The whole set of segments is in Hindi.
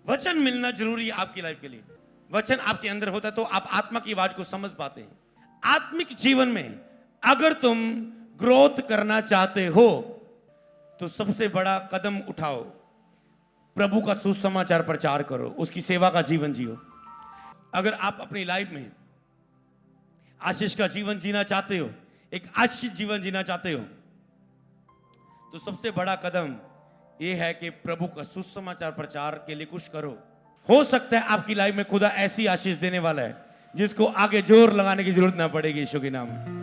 वचन मिलना जरूरी है आपकी लाइफ के लिए। वचन आपके अंदर होता है तो आप आत्मा की आवाज को समझ पाते हैं। आत्मिक जीवन में अगर तुम ग्रोथ करना चाहते हो तो सबसे बड़ा कदम उठाओ, प्रभु का सुसमाचार प्रचार करो, उसकी सेवा का जीवन जियो। अगर आप अपनी लाइफ में आशीष का जीवन जीना चाहते हो, एक आशीष जीवन जीना चाहते हो, तो सबसे बड़ा कदम यह है कि प्रभु का सुसमाचार प्रचार के लिए कुछ करो। हो सकता है आपकी लाइफ में खुदा ऐसी आशीष देने वाला है जिसको आगे जोर लगाने की जरूरत ना पड़ेगी यीशु के नाम में।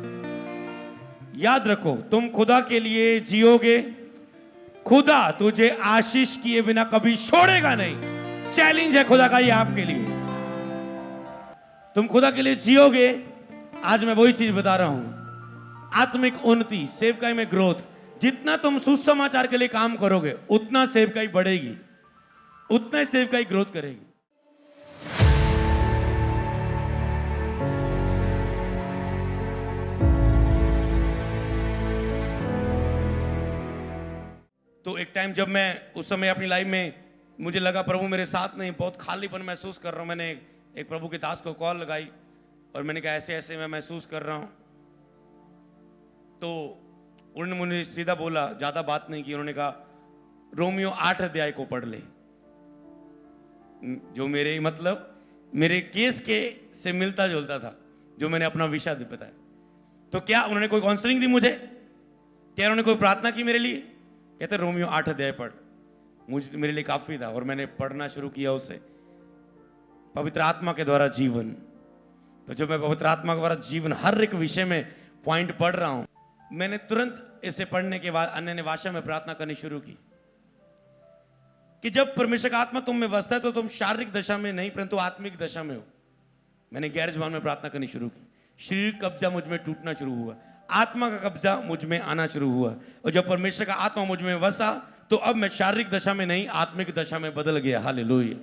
याद रखो, तुम खुदा के लिए जियोगे, खुदा तुझे आशीष किए बिना कभी छोड़ेगा नहीं। चैलेंज है खुदा का ये आपके लिए। तुम खुदा के लिए जियोगे। आज मैं वही चीज बता रहा हूं, आत्मिक उन्नति, सेवकाई में ग्रोथ। जितना तुम सुसमाचार के लिए काम करोगे उतना सेवकाई बढ़ेगी, उतना सेवकाई ग्रोथ करेगी। तो एक टाइम जब मैं उस समय अपनी लाइफ में मुझे लगा प्रभु मेरे साथ नहीं, बहुत खालीपन महसूस कर रहा हूं। मैंने एक प्रभु के दास को कॉल लगाई और मैंने कहा ऐसे ऐसे मैं महसूस कर रहा हूं। तो उन्होंने मुझे सीधा बोला, ज्यादा बात नहीं की, उन्होंने कहा रोमियो 8 अध्याय को पढ़ ले, जो मेरे मेरे केस के से मिलता जुलता था, जो मैंने अपना विषय बताया। तो क्या उन्होंने कोई काउंसलिंग दी मुझे? क्या उन्होंने कोई प्रार्थना की मेरे लिए? कहते रोमियो 8 अध्याय पढ़। मेरे लिए काफी था और मैंने पढ़ना शुरू किया उसे, पवित्र आत्मा के द्वारा जीवन। तो जब मैं पवित्र आत्मा के द्वारा जीवन हर एक विषय में पॉइंट पढ़ रहा हूं, मैंने तुरंत इसे पढ़ने के बाद अन्य भाषा में प्रार्थना करनी शुरू की कि जब परमेश्वर का आत्मा तुम में बसता है तो तुम शारीरिक दशा में नहीं परंतु आत्मिक दशा में हो। मैंने गैर जबान में प्रार्थना करनी शुरू की। शरीर कब्जा मुझ में टूटना शुरू हुआ, आत्मा का कब्जा मुझ में आना शुरू हुआ। और जब परमेश्वर का आत्मा मुझ में बसा तो अब मैं शारीरिक दशा में नहीं आत्मिक दशा में बदल गया। हालेलुया।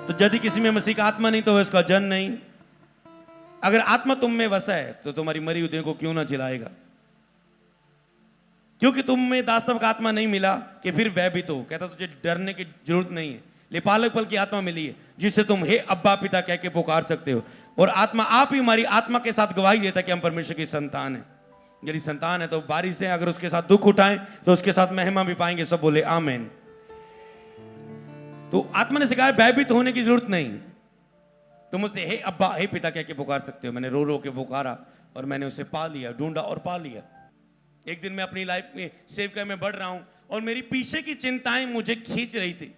तो यदि किसी में मसीह का आत्मा नहीं तो उसका जन नहीं। अगर आत्मा तुम में बसा है तो तुम्हारी मरी हुई देह को क्यों ना जिलाएगा? क्योंकि तुम में दास्तव का आत्मा नहीं मिला कि फिर भयभीत हो। कहता तुझे डरने की जरूरत नहीं है, लिपालक पल की आत्मा मिली है जिससे तुम हे अब्बा पिता कह के पुकार सकते हो। और आत्मा आप ही हमारी आत्मा के साथ गवाही देता है कि हम परमेश्वर की संतान है। यदि संतान है तो बारिश है, अगर उसके साथ दुख उठाएं तो उसके साथ महिमा भी पाएंगे। सब बोले आमीन। तो आत्मा ने सिखाया भयभीत होने की जरूरत नहीं। तुम उससे हे अब्बा हे पिता कह के पुकार सकते हो। मैंने रो रो के पुकारा और मैंने उसे पा लिया, ढूंढा और पा लिया। एक दिन मैं अपनी लाइफ में सेवकाई में बढ़ रहा हूं और मेरी पीछे की चिंताएं मुझे खींच रही थी।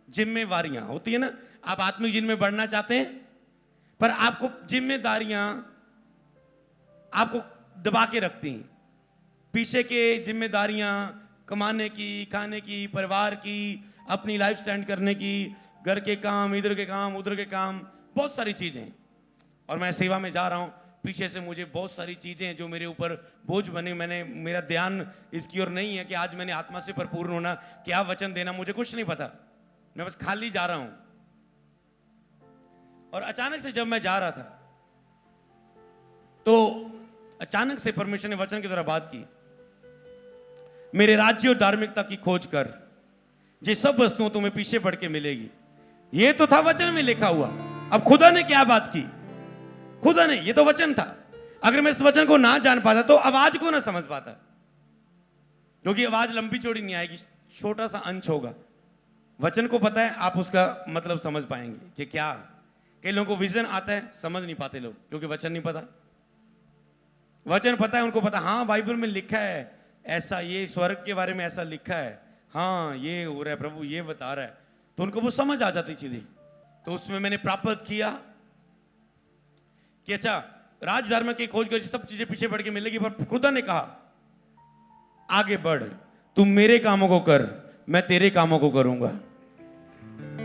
जिम्मेवारियां होती है ना, आप आत्मिक जीवन में बढ़ना चाहते हैं पर आपको जिम्मेदारियां आपको दबा के रखती हैं। पीछे के जिम्मेदारियां कमाने की, खाने की, परिवार की, अपनी लाइफ स्टैंड करने की, घर के काम, इधर के काम, उधर के काम, बहुत सारी चीजें। और मैं सेवा में जा रहा हूं, पीछे से मुझे बहुत सारी चीजें जो मेरे ऊपर बोझ बने। मेरा ध्यान इसकी ओर नहीं है कि आज मैंने आत्मा से भरपूर होना, क्या वचन देना, मुझे कुछ नहीं पता। मैं बस खाली जा रहा हूं। और अचानक से जब मैं जा रहा था तो अचानक से परमेश्वर ने वचन की तरह बात की, मेरे राज्य और धार्मिकता की खोज कर, ये सब वस्तुओं तुम्हें पीछे बढ़ के मिलेगी। ये तो था वचन में लिखा हुआ। अब खुदा ने क्या बात की? खुदा ने, ये तो वचन था। अगर मैं इस वचन को ना जान पाता तो आवाज को ना समझ पाता, क्योंकि आवाज लंबी चौड़ी नहीं आएगी, छोटा सा अंश होगा। वचन को पता है, आप उसका मतलब समझ पाएंगे कि क्या। कई लोगों को विजन आता है, समझ नहीं पाते लोग, क्योंकि वचन नहीं पता। वचन पता है, उनको पता, हाँ बाइबल में लिखा है ऐसा, ये स्वर्ग के बारे में ऐसा लिखा है, हाँ ये हो रहा है, प्रभु ये बता रहा है, तो उनको वो समझ आ जाती चीजें। तो उसमें मैंने प्राप्त किया कि अच्छा राजधर्म की खोज कर सब चीजें पीछे बढ़ के मिलेगी। पर खुदा ने कहा आगे बढ़, तुम मेरे कामों को कर, मैं तेरे कामों को करूंगा।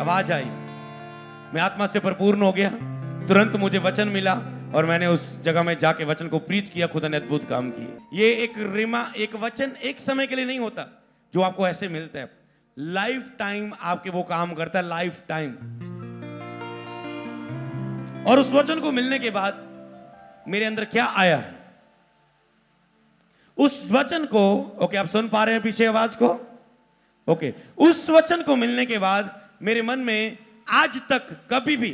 आवाज आई, मैं आत्मा से परिपूर्ण हो गया। तुरंत मुझे वचन मिला और मैंने उस जगह में जाके वचन को प्रीच किया। खुदा ने अद्भुत काम किए। ये एक रिमा, एक वचन एक समय के लिए नहीं होता जो आपको ऐसे मिलता है, लाइफ टाइम आपके वो काम करता है, लाइफ टाइम। और उस वचन को मिलने के बाद मेरे अंदर क्या आया है, उस वचन को, ओके आप सुन पा रहे हैं पीछे आवाज को, ओके, उस वचन को मिलने के बाद मेरे मन में आज तक कभी भी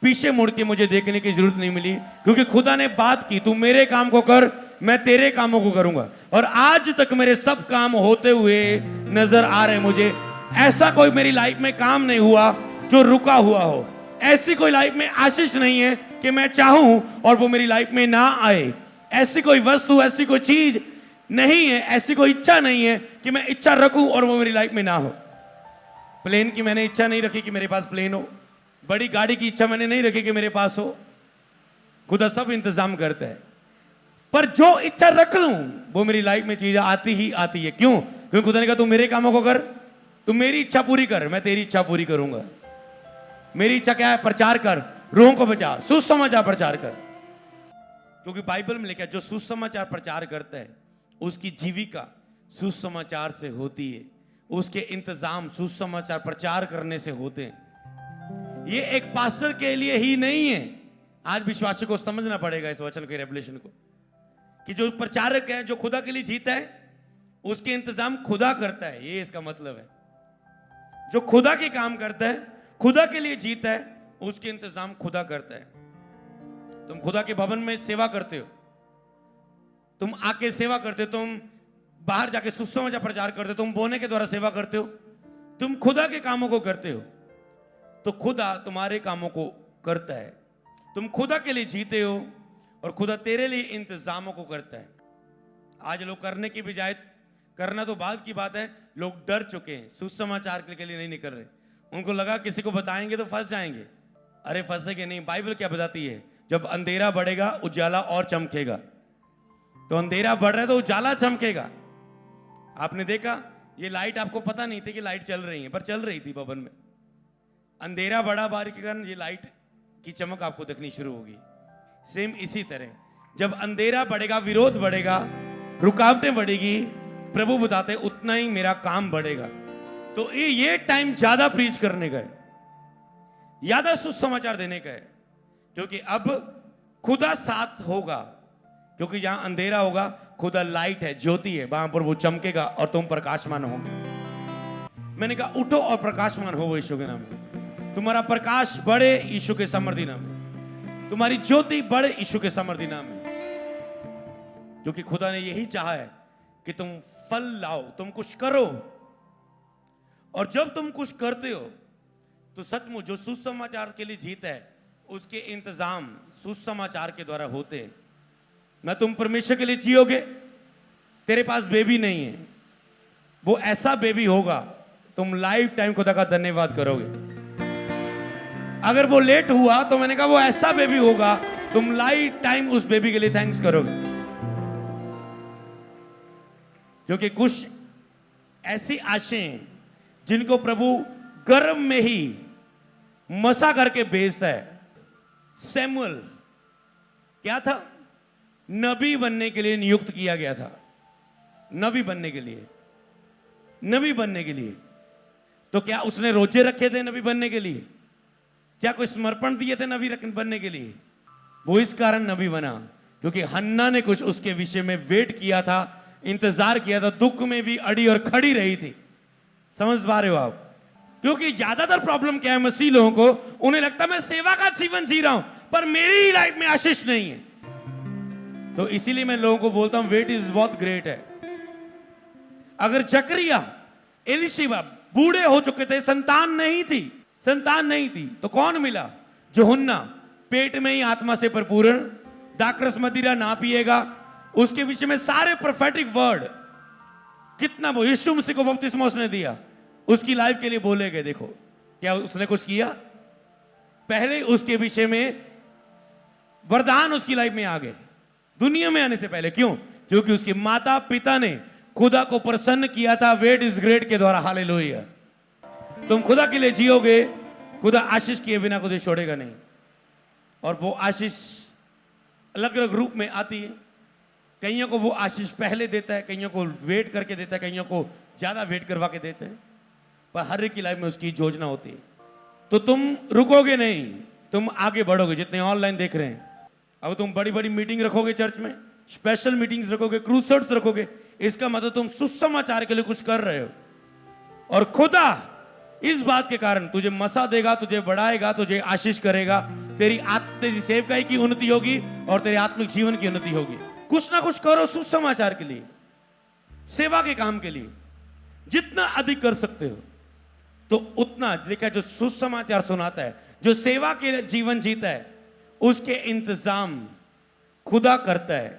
पीछे मुड़ के मुझे देखने की जरूरत नहीं मिली, क्योंकि खुदा ने बात की, तू मेरे काम को कर, मैं तेरे कामों को करूंगा। और आज तक मेरे सब काम होते हुए नजर आ रहे हैं मुझे। ऐसा कोई मेरी लाइफ में काम नहीं हुआ जो रुका हुआ हो। ऐसी कोई लाइफ में आशीष नहीं है कि मैं चाहूं और वो मेरी लाइफ में ना आए। ऐसी कोई वस्तु, ऐसी कोई चीज नहीं है, ऐसी कोई इच्छा नहीं है कि मैं इच्छा रखूं और वो मेरी लाइफ में ना हो। प्लेन की मैंने इच्छा नहीं रखी कि मेरे पास प्लेन हो। बड़ी गाड़ी की इच्छा मैंने नहीं रखी कि मेरे पास हो। खुदा सब इंतजाम करता है, पर जो इच्छा रख लूं वो मेरी लाइफ में चीजें आती ही आती है। क्यों? क्योंकि खुदा ने कहा तू मेरे कामों को कर, तू मेरी इच्छा पूरी कर, मैं तेरी इच्छा पूरी करूंगा। मेरी इच्छा क्या है? प्रचार कर, रूहों को बचा, सुसमाचार प्रचार कर। क्योंकि बाइबल में लिखा है जो सुसमाचार प्रचार करता है उसकी जीविका सुसमाचार से होती है, उसके इंतजाम सुसमाचार प्रचार करने से होते हैं। ये एक पास्टर के लिए ही नहीं है। आज विश्वासी को समझना पड़ेगा इस वचन के रेवलेशन को, कि जो प्रचारक है, जो खुदा के लिए जीता है, उसके इंतजाम खुदा करता है। ये इसका मतलब है। जो खुदा के काम करता है, खुदा के लिए जीता है, उसके इंतजाम खुदा करता है। तुम खुदा के भवन में सेवा करते हो, तुम आके सेवा करते हो, तुम बाहर जाके सुसमाचार प्रचार करते हो, तुम बोने के द्वारा सेवा करते हो, तुम खुदा के कामों को करते हो, तो खुदा तुम्हारे कामों को करता है। तुम खुदा के लिए जीते हो और खुदा तेरे लिए इंतजामों को करता है। आज लोग करने की बजाय, करना तो बाद की बात है, लोग डर चुके हैं, सुसमाचार के लिए नहीं निकल रहे। उनको लगा किसी को बताएंगे तो फंस जाएंगे। अरे फंसेंगे नहीं। बाइबल क्या बताती है? जब अंधेरा बढ़ेगा उजाला और चमकेगा। तो अंधेरा बढ़ रहा है तो उजाला चमकेगा। आपने देखा, ये लाइट आपको पता नहीं थी कि लाइट चल रही है, पर चल रही थी भवन में। अंधेरा बढ़ा बारी के कारण ये लाइट की चमक आपको दिखनी शुरू होगी। सेम इसी तरह जब अंधेरा बढ़ेगा, विरोध बढ़ेगा, रुकावटें बढ़ेगी, प्रभु बताते उतना ही मेरा काम बढ़ेगा। तो ये टाइम ज्यादा प्रीच करने का है, ज्यादा सुसमाचार देने का है, क्योंकि अब खुदा साथ होगा। क्योंकि जहां अंधेरा होगा, खुदा लाइट है, ज्योति है, वहां पर वो चमकेगा और तुम प्रकाशमान होंगे। मैंने कहा उठो और प्रकाशमान हो यीशु के नाम में। तुम्हारा प्रकाश बढ़े यीशु के समर्थी नाम में, तुम्हारी ज्योति बढ़े यीशु के समर्थी नाम में। क्योंकि खुदा ने यही चाहा है कि तुम फल लाओ, तुम कुछ करो। और जब तुम कुछ करते हो तो सचमुच जो सुसमाचार के लिए जीता है उसके इंतजाम सुसमाचार के द्वारा होते हैं। ना तुम परमेश्वर के लिए जियोगे, तेरे पास बेबी नहीं है, वो ऐसा बेबी होगा तुम लाइफ टाइम खुदा का धन्यवाद करोगे। अगर वो लेट हुआ तो मैंने कहा वो ऐसा बेबी होगा तुम लाइफ टाइम उस बेबी के लिए थैंक्स करोगे। क्योंकि कुछ ऐसी आशाएं जिनको प्रभु गर्भ में ही मसा करके भेजता है। सैमुअल क्या था? नबी बनने के लिए नियुक्त किया गया था। नबी बनने के लिए, नबी बनने के लिए। तो क्या उसने रोजे रखे थे नबी बनने के लिए? क्या कोई समर्पण दिए थे नबी बनने के लिए? वो इस कारण नबी बना क्योंकि हन्ना ने कुछ उसके विषय में वेट किया था, इंतजार किया था, दुख में भी अड़ी और खड़ी रही थी। समझ पा रहे हो आप? क्योंकि ज्यादातर प्रॉब्लम क्या है मसीह लोगों को, उन्हें लगता है मैं सेवा का जीवन जी रहा हूं पर मेरी ही लाइफ में आशीष नहीं है। तो इसीलिए मैं लोगों को बोलता हूं वेट इज बहुत ग्रेट है। अगर जकरिया, एलिशिबा बूढ़े हो चुके थे, संतान नहीं थी, तो कौन मिला? यूहन्ना, पेट में ही आत्मा से परिपूर्ण, दाखरस मदिरा ना पिएगा, उसके विषय में सारे प्रोफेटिक वर्ड, कितना वो यीशु मसीह को बपतिस्मा उसने दिया, उसकी लाइफ के लिए बोले गए। देखो क्या उसने कुछ किया? पहले उसके विषय में वरदान उसकी लाइफ में आ गए दुनिया में आने से पहले। क्यों? क्योंकि उसके माता पिता ने खुदा को प्रसन्न किया था वेट इज ग्रेट के द्वारा। हालेलुया। तुम खुदा के लिए जियोगे, खुदा आशीष किए बिना खुद छोड़ेगा नहीं। और वो आशीष अलग अलग रूप में आती है। कईयों को वो आशीष पहले देता है, कईयों को वेट करके देता है, कईयों को ज्यादा वेट करवा के देते हैं, पर हर एक की लाइफ में उसकी योजना होती है। तो तुम रुकोगे नहीं, तुम आगे बढ़ोगे। जितने ऑनलाइन देख रहे हैं, अब तुम बड़ी बड़ी मीटिंग रखोगे, चर्च में स्पेशल मीटिंग्स रखोगे, क्रूसर्ड्स रखोगे, इसका मतलब तुम सुसमाचार के लिए कुछ कर रहे हो और खुदा इस बात के कारण तुझे मसा देगा, तुझे बढ़ाएगा, तुझे आशीष करेगा, तेरी सेवकाई की उन्नति होगी और तेरे आत्मिक जीवन की उन्नति होगी। कुछ ना कुछ करो सुसमाचार के लिए, सेवा के काम के लिए, जितना अधिक कर सकते हो तो उतना। देखा, जो सुसमाचार सुनाता है, जो सेवा के जीवन जीता है, उसके इंतजाम खुदा करता है।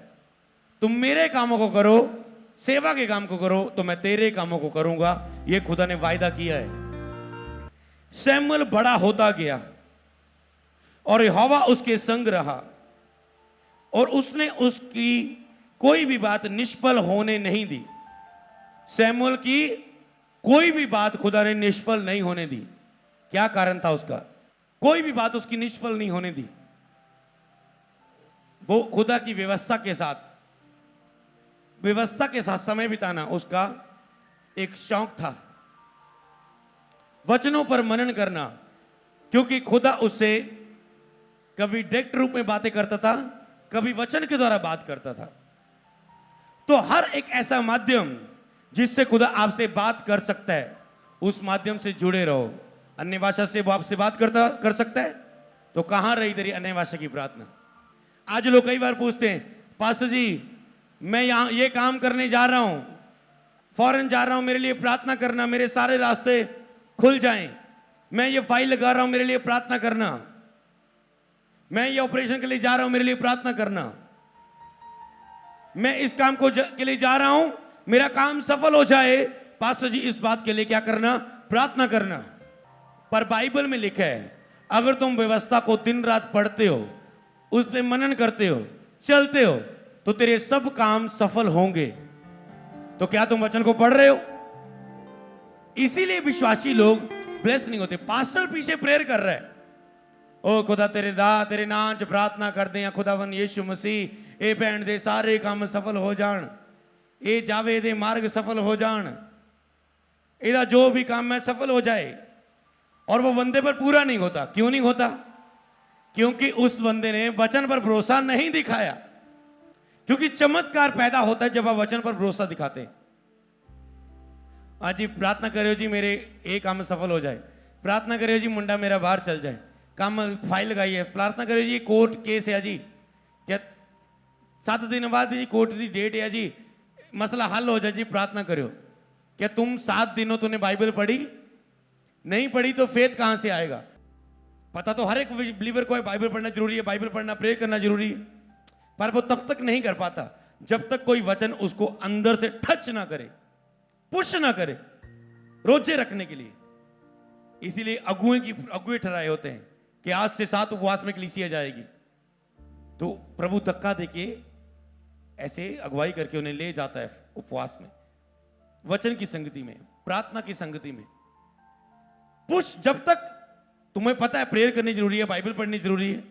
तुम मेरे कामों को करो, सेवा के काम को करो, तो मैं तेरे कामों को करूंगा, यह खुदा ने वायदा किया है। सैमुअल बड़ा होता गया और यहोवा उसके संग रहा और उसने उसकी कोई भी बात निष्फल होने नहीं दी। सैमुअल की कोई भी बात खुदा ने निष्फल नहीं होने दी। क्या कारण था उसका? कोई भी बात उसकी निष्फल नहीं होने दी। वो खुदा की व्यवस्था के साथ समय बिताना उसका एक शौक था। वचनों पर मनन करना, क्योंकि खुदा उससे कभी डायरेक्ट रूप में बातें करता था, कभी वचन के द्वारा बात करता था। तो हर एक ऐसा माध्यम जिससे खुदा आपसे बात कर सकता है, उस माध्यम से जुड़े रहो। अन्य भाषा से वो आपसे बात कर सकता है, तो कहां रही तेरी अन्य भाषा की प्रार्थना? आज लोग कई बार पूछते हैं, पास्टर जी मैं यहां ये काम करने जा रहा हूं, फॉरेन जा रहा हूं, मेरे लिए प्रार्थना करना, मेरे सारे रास्ते खुल जाएं। मैं ये फाइल लगा रहा हूं, मेरे लिए प्रार्थना करना। मैं ये ऑपरेशन के लिए जा रहा हूं, मेरे लिए प्रार्थना करना। मैं इस काम के लिए जा रहा हूं, मेरा काम सफल हो जाए, पास्टर जी इस बात के लिए क्या करना? प्रार्थना करना। पर बाइबल में लिखा है, अगर तुम व्यवस्था को दिन रात पढ़ते हो, उस पर मनन करते हो, चलते हो, तो तेरे सब काम सफल होंगे। तो क्या तुम वचन को पढ़ रहे हो? इसीलिए विश्वासी लोग ब्लेस नहीं होते। पास्टर पीछे प्रेयर कर रहा है, ओ खुदा तेरे नाम च प्रार्थना कर दे, खुदावन यीशु मसीह ए भैन दे सारे काम सफल हो जान, ए जावे दे मार्ग सफल हो जान, एदा जो भी काम है सफल हो जाए। और वो बंदे पर पूरा नहीं होता। क्यों नहीं होता? क्योंकि उस बंदे ने वचन पर भरोसा नहीं दिखाया। क्योंकि चमत्कार पैदा होता है जब आप वचन पर भरोसा दिखाते हैं। आज जी प्रार्थना करो जी मेरे एक काम सफल हो जाए, प्रार्थना करो जी मुंडा मेरा बाहर चल जाए, काम फाइल लगाई है, प्रार्थना करो जी कोर्ट केस है जी, क्या 7 दिन बाद जी कोर्ट की डेट है जी, मसला हल हो जाए जी, प्रार्थना करो। क्या तुम 7 दिनों तूने बाइबल पढ़ी? नहीं पढ़ी तो फेथ कहां से आएगा? पता तो हर एक बिलीवर को है बाइबल पढ़ना जरूरी है, बाइबल पढ़ना, प्रे करना जरूरी है, पर वो तब तक नहीं कर पाता जब तक कोई वचन उसको अंदर से टच ना करे, पुश ना करे, रोजे रखने के लिए। इसीलिए अगुए ठहराए होते हैं कि आज से 7 उपवास में कलीसिया जाएगी। तो प्रभु धक्का देके ऐसे अगुवाई करके उन्हें ले जाता है उपवास में, वचन की संगति में, प्रार्थना की संगति में। पुश जब तक तुम्हें पता है प्रेयर करनी जरूरी है, बाइबल पढ़नी जरूरी है,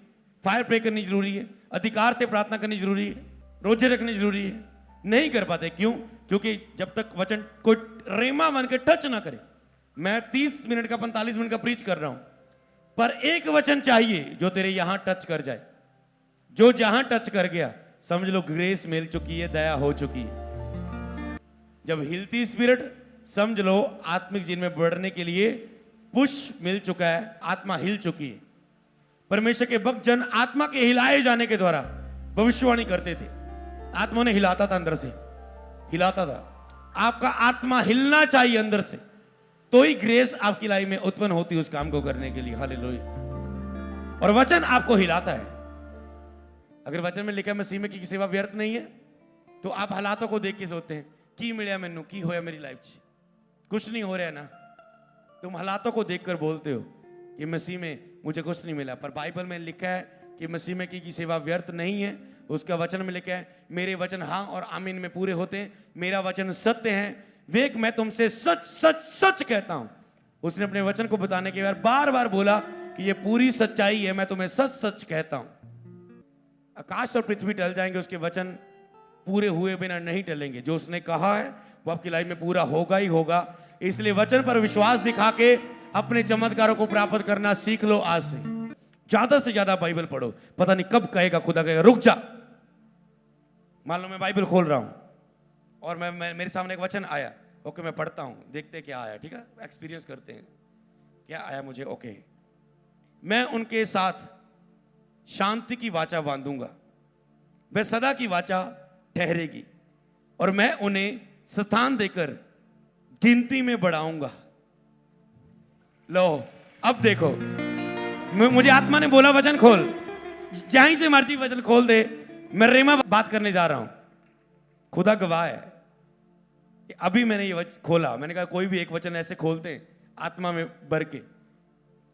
फायर प्रे करनी जरूरी है, अधिकार से प्रार्थना करनी जरूरी है, रोजे रखनी जरूरी है, नहीं कर पाते। क्यों? क्योंकि जब तक वचन कोई रेमा बन के टच ना करे। मैं 30 मिनट का 45 मिनट का प्रीच कर रहा हूं, पर एक वचन चाहिए जो तेरे यहां टच कर जाए। जो जहां टच कर गया समझ लो ग्रेस मिल चुकी है, दया हो चुकी है। जब हिलती स्पिरिट समझ लो आत्मिक जीवन में बढ़ने के लिए पुश मिल चुका है, आत्मा हिल चुकी है। परमेश्वर के भक्त जन आत्मा के हिलाए जाने के द्वारा भविष्यवाणी करते थे। आत्मा ने हिलाता था, अंदर से हिलाता था। आपका आत्मा हिलना चाहिए अंदर से, तो ही ग्रेस आपकी लाइफ में उत्पन्न होती है उस काम को करने के लिए। हालेलुया। और वचन आपको हिलाता है। अगर वचन में लिखा मसीह में की सेवा व्यर्थ नहीं है, तो आप हालातों को देख के सोचते हैं की मिला मैनू, की होया मेरी लाइफ च, कुछ नहीं हो रहा है ना। तुम हालातों को देखकर बोलते हो कि मसीह में मुझे कुछ नहीं मिला, पर बाइबल में लिखा है कि मसीह में की सेवा व्यर्थ नहीं है। उसका वचन में लिखा है मेरे वचन हाँ और आमीन में पूरे होते हैं, मेरा वचन सत्य है, वेक मैं तुमसे सच सच सच कहता हूं। उसने अपने वचन को बताने के बाद बार बार बोला कि ये पूरी सच्चाई है, मैं तुम्हें सच सच कहता हूं। आकाश और पृथ्वी टल जाएंगे, उसके वचन पूरे हुए बिना नहीं टलेंगे। जो उसने कहा है वो आपकी लाइफ में पूरा होगा ही होगा। इसलिए वचन पर विश्वास दिखा के अपने चमत्कारों को प्राप्त करना सीख लो। आज से ज्यादा बाइबल पढ़ो। पता नहीं कब कहेगा खुदा, कहेगा रुक जा। मान लो मैं बाइबल खोल रहा हूं और मैं मेरे सामने एक वचन आया, ओके मैं पढ़ता हूं, देखते हैं क्या आया, ठीक है, एक्सपीरियंस करते हैं क्या आया मुझे। ओके, मैं उनके साथ शांति की वाचा बांधूंगा, वह सदा की वाचा ठहरेगी, और मैं उन्हें स्थान देकर गिनती में बढ़ाऊंगा। लो अब देखो, मुझे आत्मा ने बोला वचन खोल, जहीं से मर्जी वचन खोल दे, मैं रेमा बात करने जा रहा हूं। खुदा गवाह है, अभी मैंने ये वचन खोला, मैंने कहा कोई भी एक वचन ऐसे खोलते हैं आत्मा में भर के,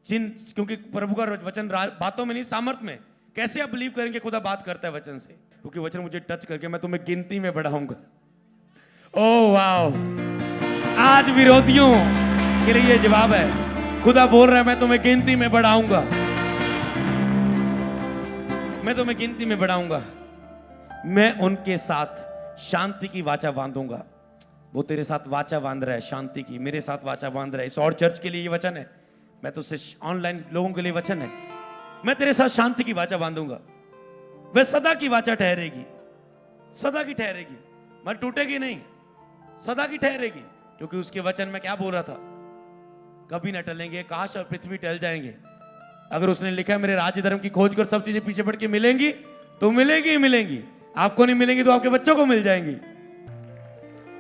क्योंकि प्रभु का वचन बातों में नहीं सामर्थ में। कैसे आप बिलीव करेंगे खुदा बात करता है वचन से? क्योंकि वचन मुझे टच करके मैं तुम्हें गिनती में बढ़ाऊंगा। ओह वाह, आज विरोधियों के लिए ये जवाब है। खुदा बोल रहा है मैं तुम्हें गिनती में बढ़ाऊंगा, मैं तुम्हें गिनती में बढ़ाऊंगा। मैं उनके साथ शांति की वाचा बांधूंगा। वो तेरे साथ वाचा बांध रहा है शांति की, मेरे साथ वाचा बांध रहा है। इस और चर्च के लिए ये वचन है, मैं तो ऑनलाइन लोगों के लिए वचन है। मैं तेरे साथ शांति की वाचा बांधूंगा, वह सदा की वाचा ठहरेगी, सदा की ठहरेगी, मत टूटेगी नहीं, सदा की ठहरेगी। क्योंकि उसके वचन में क्या बोल रहा था, कभी न टलेंगे, काश और पृथ्वी टल जाएंगे। अगर उसने लिखा है मेरे राज्य धर्म की खोज कर सब चीजें पीछे पड़ के मिलेंगी, तो मिलेंगी ही मिलेंगी। आपको नहीं मिलेंगी तो आपके बच्चों को मिल जाएंगी।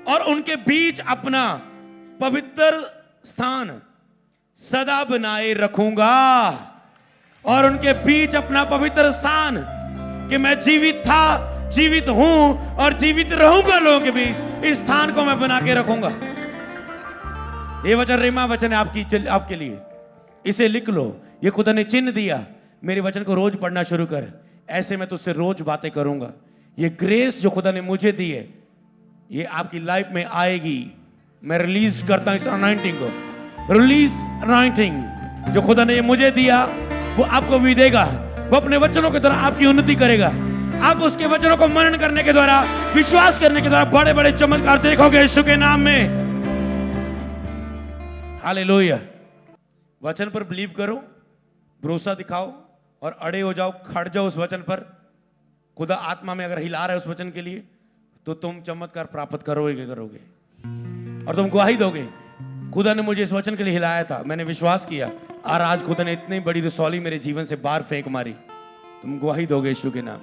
और उनके बीच अपना पवित्र स्थान सदा बनाए रखूंगा, और उनके बीच अपना पवित्र स्थान, कि मैं जीवित था, जीवित हूं और जीवित रहूंगा लोगों के बीच, इस स्थान को मैं बना के रखूंगा। ये वचन रेमा वचन है आपके लिए, इसे लिख लो। ये खुदा ने चिन्ह दिया, मेरे वचन को रोज पढ़ना शुरू कर, ऐसे मैं तुझसे रोज बातें करूंगा। ये ग्रेस जो खुदा ने मुझे दी है, ये आपकी लाइफ में आएगी। मैं रिलीज करता हूं इस अनॉइंटिंग को, रिलीज अनॉइंटिंग जो खुदा ने ये मुझे दिया, वो आपको भी देगा। वो अपने वचनों के द्वारा आपकी उन्नति करेगा। आप उसके वचनों को मनन करने के द्वारा, विश्वास करने के द्वारा बड़े बड़े चमत्कार देखोगे यीशु के नाम में। हालेलुया। वचन पर बिलीव करो, भरोसा दिखाओ और अड़े हो जाओ, खड़ जाओ उस वचन पर। खुदा आत्मा में अगर हिला रहा है उस वचन के लिए, तो तुम चमत्कार प्राप्त करोगे और तुम गवाही दोगे। खुदा ने मुझे इस वचन के लिए हिलाया था, मैंने विश्वास किया, और आज खुदा ने इतनी बड़ी रसौली मेरे जीवन से बाहर फेंक मारी। तुम गवाही दोगे यीशु के नाम।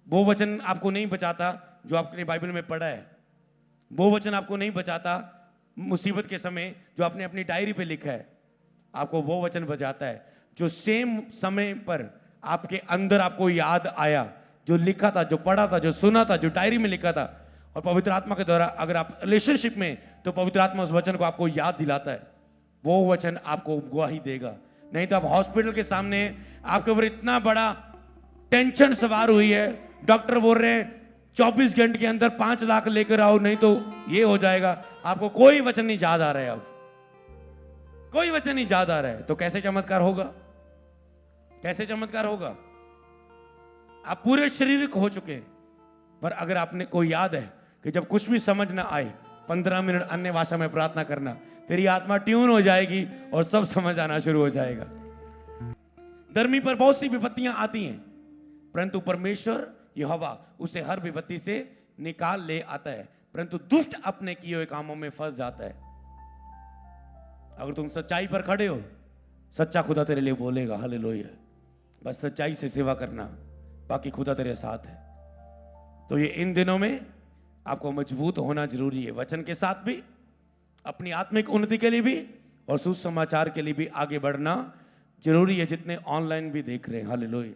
वो वचन आपको नहीं बचाता जो आपने बाइबल में पढ़ा है, वो वचन आपको नहीं बचाता मुसीबत के समय जो आपने अपनी डायरी पे लिखा है। आपको वो वचन बचाता है जो सेम समय पर आपके अंदर आपको याद आया, जो लिखा था, जो पढ़ा था, जो सुना था, जो डायरी में लिखा था। और पवित्र आत्मा के द्वारा अगर आप रिलेशनशिप में, तो पवित्र आत्मा उस वचन को आपको याद दिलाता है, वो वचन आपको गवाही देगा। नहीं तो आप हॉस्पिटल के सामने, आपके ऊपर इतना बड़ा टेंशन सवार हुई है, डॉक्टर बोल रहे हैं 24 घंटे के अंदर 5 लाख लेकर आओ, नहीं तो ये हो जाएगा। आपको कोई वचन नहीं याद आ रहा है, अब कोई वचन नहीं याद आ रहा है, तो कैसे चमत्कार होगा? कैसे चमत्कार होगा? आप पूरे शरीर हो चुके हैं, पर अगर आपने को याद है कि जब कुछ भी समझ ना आए 15 मिनट अन्य भाषा में प्रार्थना करना, तेरी आत्मा ट्यून हो जाएगी और सब समझ आना शुरू हो जाएगा। धर्मी पर बहुत सी विपत्तियां आती हैं, परंतु परमेश्वर यहोवा उसे हर विपत्ति से निकाल ले आता है, परंतु दुष्ट अपने किए हुए कामों में फंस जाता है। अगर तुम सच्चाई पर खड़े हो, सच्चा खुदा तेरे लिए बोलेगा। हालेलुया। बस सच्चाई से सेवा करना, बाकी खुदा तेरे साथ है। तो ये इन दिनों में आपको मजबूत होना जरूरी है, वचन के साथ भी, अपनी आत्मिक उन्नति के लिए भी और सुसमाचार के लिए भी आगे बढ़ना जरूरी है, जितने ऑनलाइन भी देख रहे हैं। हालेलुया।